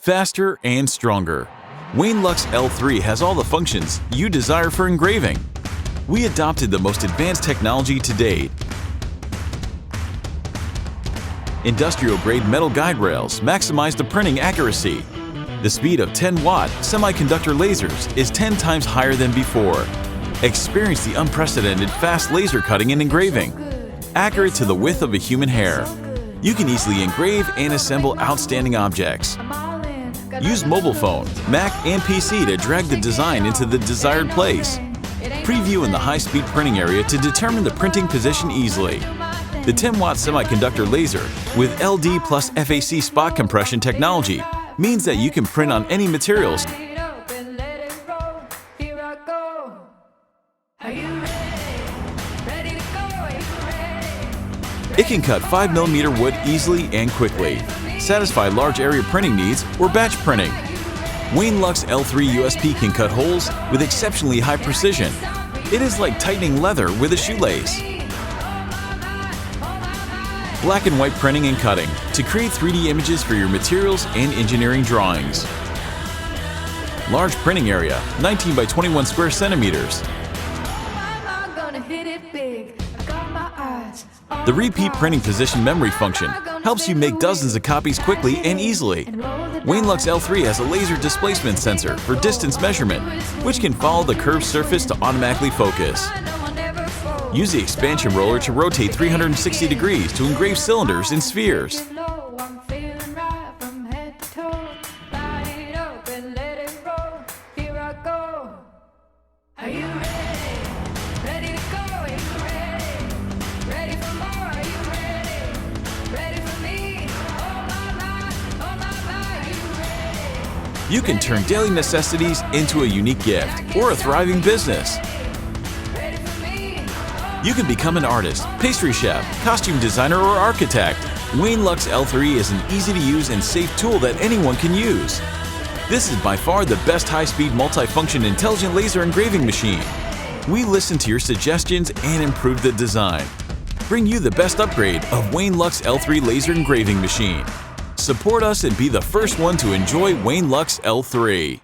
faster, and stronger. Wayne Lux L3 has all the functions you desire for engraving. We adopted the most advanced technology to date. Industrial-grade metal guide rails maximize the printing accuracy. The speed of 10-watt semiconductor lasers is 10 times higher than before. Experience the unprecedented fast laser cutting and engraving. Accurate to the width of a human hair. You can easily engrave and assemble outstanding objects. Use mobile phone, Mac, and PC to drag the design into the desired place. Preview in the high-speed printing area to determine the printing position easily. The 10-watt semiconductor laser with LD plus FAC spot compression technology means that you can print on any materials. It can cut 5mm wood easily and quickly, satisfy large area printing needs or batch printing. Wayne Lux L3 USP can cut holes with exceptionally high precision. It is like tightening leather with a shoelace. Black and white printing and cutting to create 3D images for your materials and engineering drawings. Large printing area, 19 by 21 square centimeters. The repeat printing position memory function helps you make dozens of copies quickly and easily. Wayne Lux L3 has a laser displacement sensor for distance measurement, which can follow the curved surface to automatically focus. Use the expansion roller to rotate 360 degrees to engrave cylinders and spheres. You can turn daily necessities into a unique gift or a thriving business. You can become an artist, pastry chef, costume designer, or architect. Wayne Lux L3 is an easy-to-use and safe tool that anyone can use. This is by far the best high-speed multifunction intelligent laser engraving machine. We listen to your suggestions and improve the design. Bring you the best upgrade of Wayne Lux L3 laser engraving machine. Support us and be the first one to enjoy Wayne Lux L3.